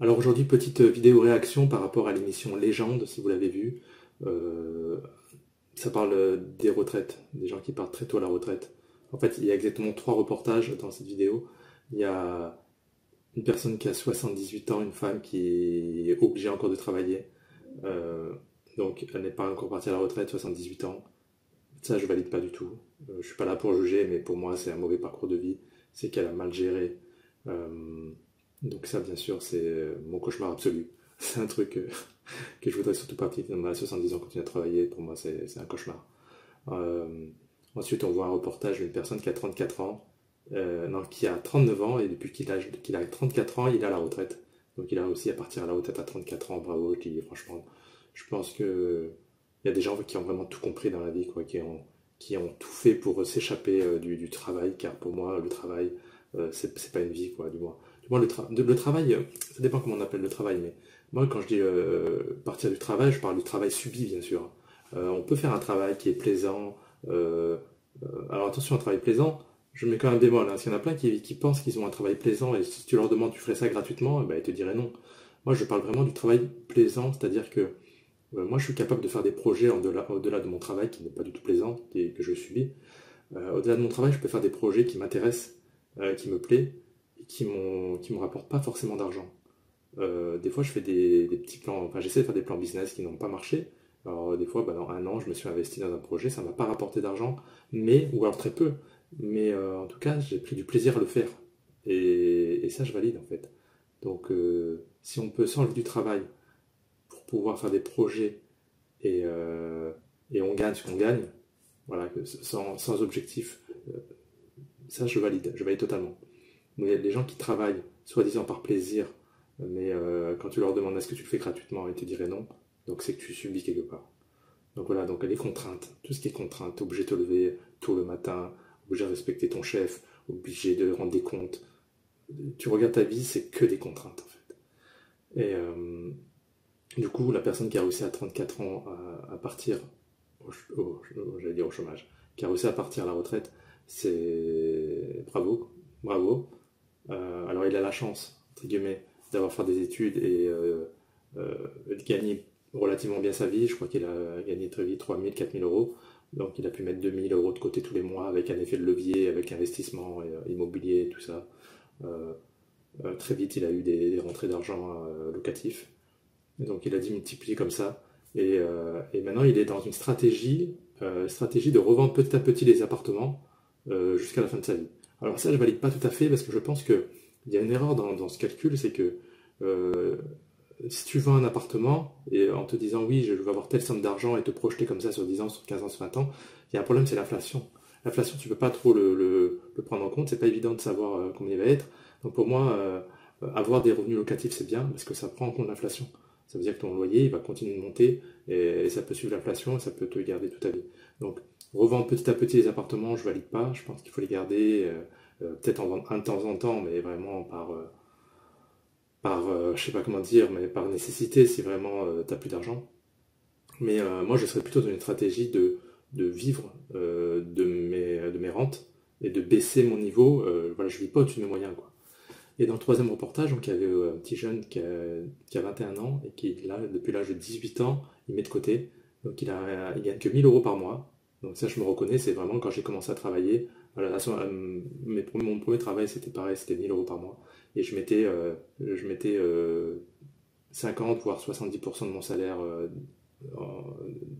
Alors aujourd'hui, petite vidéo réaction par rapport à l'émission Légende, si vous l'avez vue. Euh, Ça parle des retraites, des gens qui partent très tôt à la retraite. En fait, il y a exactement 3 reportages dans cette vidéo. Il y a une personne qui a 78 ans, une femme qui est obligée encore de travailler. Euh, donc elle n'est pas encore partie à la retraite, 78 ans. Ça, je valide pas du tout. Je suis pas là pour juger, mais pour moi, c'est un mauvais parcours de vie. C'est qu'elle a mal géré. Euh, donc ça, bien sûr, c'est mon cauchemar absolu. C'est un truc que je voudrais surtout pas quelqu'un à 70 ans continuer à travailler. Pour moi, c'est un cauchemar. Euh, Ensuite, on voit un reportage d'une personne qui a 34 ans, non, qui a 39 ans, et depuis qu'il a 34 ans, il est à la retraite. Donc il a réussi à partir à la retraite à 34 ans, bravo, je dis franchement. Je pense que il y a des gens qui ont vraiment tout compris dans la vie, quoi, qui ont tout fait pour s'échapper du travail, car pour moi, le travail, c'est pas une vie, quoi, du moins. Du moins, le travail, ça dépend comment on appelle le travail, mais moi, quand je dis partir du travail, je parle du travail subi, bien sûr. On peut faire un travail qui est plaisant. euh, alors attention, un travail plaisant, je mets quand même un bémol, hein, parce qu'il y en a plein qui pensent qu'ils ont un travail plaisant, et si tu leur demandes tu ferais ça gratuitement, eh ben, ils te diraient non. Moi, je parle vraiment du travail plaisant, c'est-à-dire que moi, je suis capable de faire des projets au-delà de mon travail qui n'est pas du tout plaisant et que je subis. Au-delà de mon travail, je peux faire des projets qui m'intéressent, qui me plaisent et qui me rapportent pas forcément d'argent. Des fois, je fais des petits plans, enfin, j'essaie de faire des plans business qui n'ont pas marché. Alors, des fois, bah, dans un an, je me suis investi dans un projet, ça m'a pas rapporté d'argent, ou alors très peu. Mais en tout cas, j'ai pris du plaisir à le faire. Et ça, je valide en fait. Donc, si on peut s'enlever du travail pour pouvoir faire des projets et on gagne ce qu'on gagne, voilà, sans objectif, ça je valide totalement. Mais les gens qui travaillent, soi-disant par plaisir, mais quand tu leur demandes est-ce que tu le fais gratuitement, ils te diraient non, donc c'est que tu subis quelque part. Donc voilà, donc les contraintes, tout ce qui est contrainte, t'es obligé de te lever tôt le matin, obligé de respecter ton chef, obligé de rendre des comptes. Tu regardes ta vie, c'est que des contraintes en fait. Et du coup, la personne qui a réussi à 34 ans à partir, j'allais dire au chômage, qui a réussi à partir à la retraite, c'est bravo, bravo. Alors il a la chance, entre guillemets, d'avoir fait des études et de gagner relativement bien sa vie. Je crois qu'il a gagné très vite 3 000, 4 000 euros. Donc il a pu mettre 2 000 euros de côté tous les mois avec un effet de levier, avec investissement immobilier, tout ça. Euh, Très vite, il a eu des rentrées d'argent locatifs. Et donc il a dit multiplier comme ça. Et maintenant, il est dans une stratégie de revendre petit à petit les appartements jusqu'à la fin de sa vie. Alors ça, je valide pas tout à fait parce que je pense qu'il y a une erreur dans ce calcul, c'est que euh, si tu vends un appartement et en te disant oui, je vais avoir telle somme d'argent et te projeter comme ça sur 10 ans, sur 15 ans, sur 20 ans, il y a un problème, c'est l'inflation. L'inflation, tu peux pas trop le prendre en compte, c'est pas évident de savoir combien il va être. Donc pour moi, avoir des revenus locatifs, c'est bien parce que ça prend en compte l'inflation. Ça veut dire que ton loyer, il va continuer de monter et ça peut suivre l'inflation et ça peut te garder toute ta vie. Donc, revendre petit à petit les appartements, je valide pas. Je pense qu'il faut les garder, peut-être en vendre un de temps en temps, mais vraiment je sais pas comment dire, mais par nécessité si vraiment t'as plus d'argent. Mais moi, je serais plutôt dans une stratégie de vivre de mes rentes et de baisser mon niveau. Voilà, je vis pas au-dessus de mes moyens, quoi. Et dans le troisième reportage, donc, il y avait un petit jeune qui a 21 ans et qui, là, depuis l'âge de 18 ans, il met de côté. Donc il gagne que 1 000 euros par mois. Donc ça, je me reconnais, c'est vraiment quand j'ai commencé à travailler. Voilà, mon premier travail, c'était pareil, c'était 1 000 euros par mois. Et je mettais 50 voire 70% de mon salaire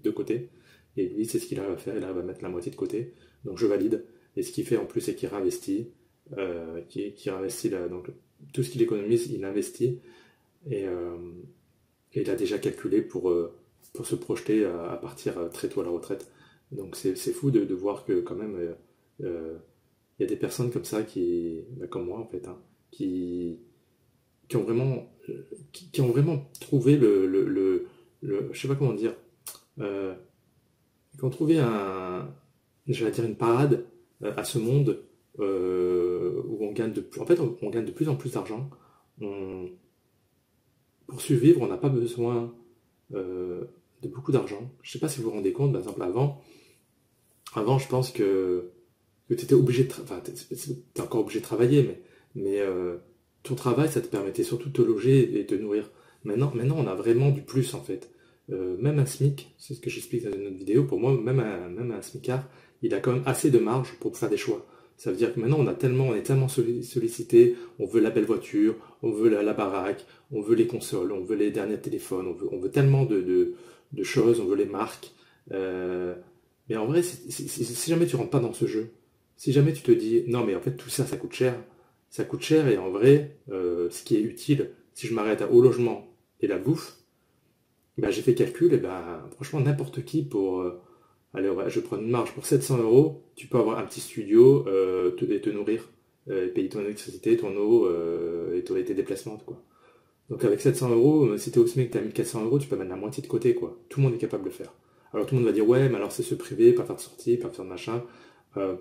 de côté. Et lui, c'est ce qu'il arrive à faire, il arrive à mettre la moitié de côté. Donc je valide. Et ce qu'il fait en plus, c'est qu'il réinvestit. Qui réinvestit là, donc tout ce qu'il économise, il investit. Et, euh, et il a déjà calculé pour se projeter à partir très tôt à la retraite. Donc c'est fou de voir que quand même, il y a des personnes comme ça bah, comme moi en fait, hein, qui, qui ont vraiment, qui ont vraiment trouvé je sais pas comment dire, euh, qui ont trouvé je vais dire une parade à ce monde où en fait, on gagne de plus en plus d'argent. On- pour survivre, on n'a pas besoin de beaucoup d'argent. Je sais pas si vous vous rendez compte, par exemple, avant je pense que tu étais obligé de, enfin, t'es encore obligé de travailler, mais ton travail, ça te permettait surtout de te loger et de te nourrir. Maintenant, on a vraiment du plus en fait. Même un SMIC, c'est ce que j'explique dans une autre vidéo, pour moi, même un SMICard, il a quand même assez de marge pour faire des choix. Ça veut dire que maintenant, on est tellement sollicité, on veut la belle voiture, on veut la baraque, on veut les consoles, on veut les derniers téléphones, on veut tellement de choses, on veut les marques. Mais en vrai, si jamais tu rentres pas dans ce jeu, si jamais tu te dis, non mais en fait tout ça, ça coûte cher et en vrai, ce qui est utile, si je m'arrête au logement et la bouffe, ben, j'ai fait calcul et ben franchement n'importe qui pour... allez, ouais, je prends une marge pour 700 euros, tu peux avoir un petit studio et te nourrir, et payer ton électricité, ton eau et tes déplacements, quoi. Donc avec 700 euros, si t'es au SMIC, t'as 1400 euros, tu peux mettre la moitié de côté, quoi. Tout le monde est capable de le faire. Alors tout le monde va dire, ouais, mais alors c'est se priver, pas faire de sortie, pas faire de machin. Euh,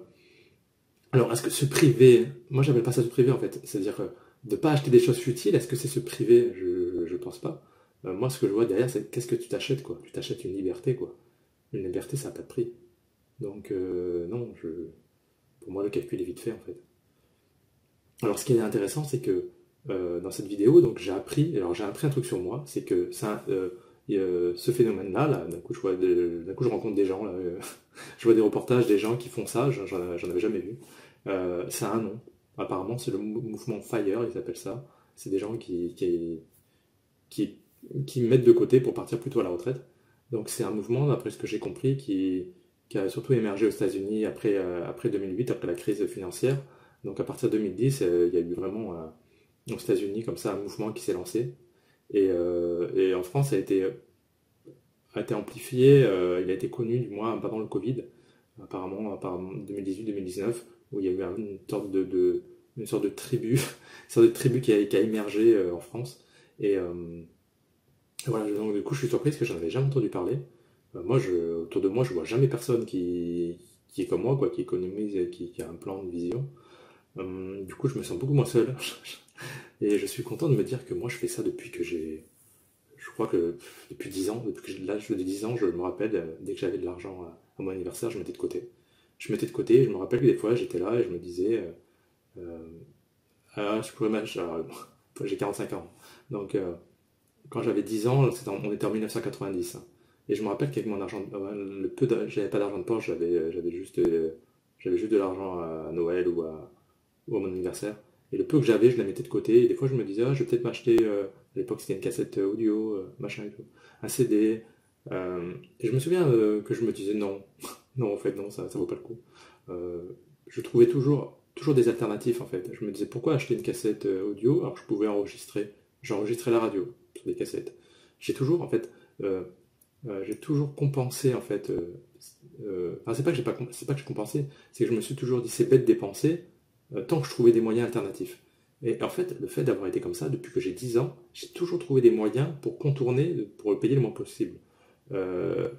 alors est-ce que se priver, moi j'appelle pas ça se priver en fait, c'est-à-dire de pas acheter des choses futiles, est-ce que c'est se priver? Je pense pas. Moi ce que je vois derrière, c'est qu'est-ce que tu t'achètes, quoi. Tu t'achètes une liberté, quoi. Une liberté, ça n'a pas de prix. Donc non, pour moi le calcul est vite fait en fait. Alors ce qui est intéressant, c'est que dans cette vidéo, donc j'ai appris un truc sur moi, c'est que ça, ce phénomène-là, là, d'un coup je rencontre des gens, là, je vois des reportages des gens qui font ça, j'en avais jamais vu. Ça a un nom. Apparemment, c'est le mouvement FIRE, ils appellent ça. C'est des gens qui, qui mettent de côté pour partir plutôt à la retraite. Donc c'est un mouvement, d'après ce que j'ai compris, qui a surtout émergé aux États-Unis après 2008, après la crise financière. Donc à partir de 2010, il y a eu vraiment aux États-Unis comme ça un mouvement qui s'est lancé. Et en France, a été amplifié, il a été connu du moins pendant le Covid, apparemment 2018-2019, où il y a eu une sorte de tribu, une sorte de tribu qui a émergé en France. Et voilà, donc du coup, je suis surpris parce que j'en avais jamais entendu parler. Autour de moi, je vois jamais personne qui est comme moi, quoi, qui économise, qui a un plan, une vision. Du coup, je me sens beaucoup moins seul. Et je suis content de me dire que moi, je fais ça depuis que je crois que depuis 10 ans, depuis que l'âge de 10 ans, je me rappelle, dès que j'avais de l'argent à mon anniversaire, je mettais de côté. Je mettais de côté, et je me rappelle que des fois, j'étais là et je me disais, ah, je pourrais m'acheter, j'ai 45 ans. Donc, quand j'avais 10 ans, on était en 1990. Hein. Et je me rappelle qu'avec mon argent, j'avais pas d'argent de poche, j'avais juste de l'argent à Noël ou à mon anniversaire. Et le peu que j'avais, je la mettais de côté. Et des fois, je me disais, ah, je vais peut-être m'acheter, à l'époque, c'était une cassette audio, machin et tout, un CD. Et je me souviens que je me disais, non, non, en fait, non, ça vaut pas le coup. Je trouvais toujours des alternatives, en fait. Je me disais, pourquoi acheter une cassette audio alors que je pouvais enregistrer? J'enregistrais la radio sur des cassettes. J'ai toujours, en fait, j'ai toujours compensé, en fait. Enfin, c'est pas que j'ai compensé, c'est que je me suis toujours dit, c'est bête de dépenser, tant que je trouvais des moyens alternatifs. Et en fait, le fait d'avoir été comme ça, depuis que j'ai 10 ans, j'ai toujours trouvé des moyens pour contourner, pour le payer le moins possible.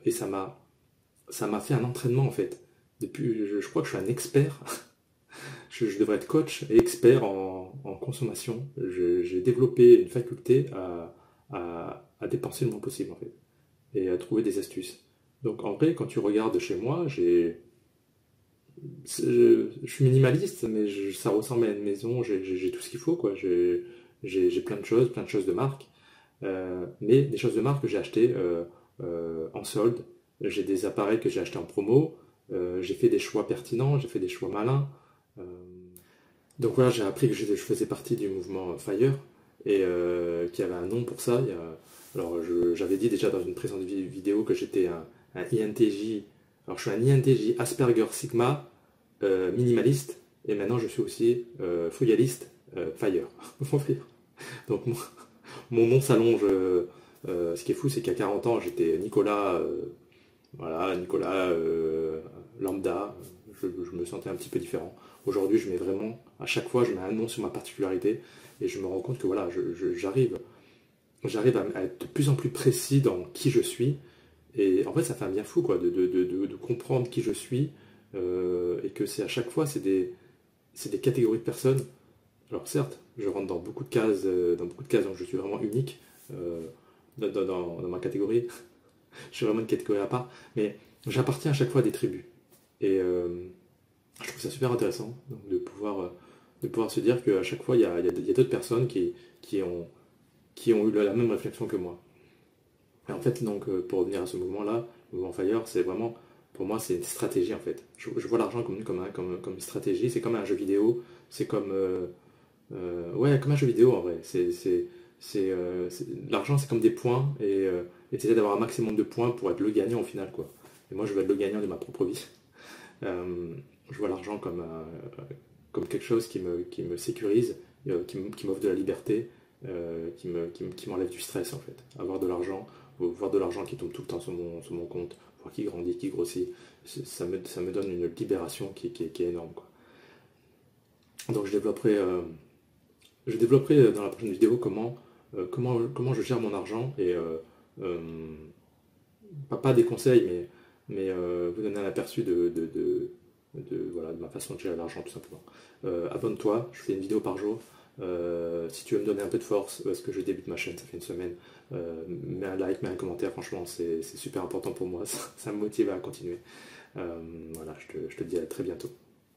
Et ça m'a fait un entraînement, en fait. Depuis, je crois que je suis un expert. Je devrais être coach et expert en consommation. J'ai développé une faculté à dépenser le moins possible, en fait. Et à trouver des astuces. Donc, en vrai, quand tu regardes chez moi, je suis minimaliste, mais ça ressemble à une maison, j'ai tout ce qu'il faut, quoi. J'ai plein de choses de marque, mais des choses de marque que j'ai achetées en solde. J'ai des appareils que j'ai achetés en promo, j'ai fait des choix pertinents, j'ai fait des choix malins. Euh, donc voilà, j'ai appris que je faisais partie du mouvement FIRE et qu'il y avait un nom pour ça. Alors j'avais dit déjà dans une précédente vidéo que j'étais un INTJ. Alors je suis un INTJ Asperger Sigma minimaliste et maintenant je suis aussi frugaliste FIRE. Donc mon nom s'allonge. Ce qui est fou, c'est qu'à 40 ans, j'étais Nicolas, voilà, Nicolas lambda. Je me sentais un petit peu différent. Aujourd'hui, je mets vraiment, à chaque fois, je mets un nom sur ma particularité et je me rends compte que voilà, j'arrive à être de plus en plus précis dans qui je suis. Et en fait, ça fait un bien fou, quoi, de comprendre qui je suis et que c'est à chaque fois, c'est des catégories de personnes. Alors certes, je rentre dans beaucoup de cases, donc je suis vraiment unique dans ma catégorie. Je suis vraiment une catégorie à part, mais j'appartiens à chaque fois à des tribus. Et je trouve ça super intéressant donc, de pouvoir de pouvoir se dire qu'à chaque fois, il y a d'autres personnes qui ont eu la même réflexion que moi. Et en fait, donc, pour revenir à ce mouvement-là, le mouvement Fire, c'est vraiment, pour moi, c'est une stratégie en fait. Je vois l'argent comme une stratégie, c'est comme un jeu vidéo, c'est comme, ouais, comme un jeu vidéo en vrai. L'argent, c'est comme des points et tu essaies d'avoir un maximum de points pour être le gagnant au final, quoi. Et moi, je veux être le gagnant de ma propre vie. Je vois l'argent comme quelque chose qui me sécurise, qui m'offre de la liberté, qui m'enlève du stress en fait. Avoir de l'argent, voir de l'argent qui tombe tout le temps sur mon compte, voir qui grandit, qui grossit, ça me donne une libération qui est énorme, quoi. Donc je développerai dans la prochaine vidéo comment je gère mon argent et pas des conseils, mais vous donner un aperçu voilà, de ma façon de gérer l'argent tout simplement. Abonne-toi, je fais une vidéo par jour. Si tu veux me donner un peu de force, parce que je débute ma chaîne, ça fait une semaine, mets un like, mets un commentaire, franchement c'est super important pour moi, ça me motive à continuer. Voilà, je te dis à très bientôt.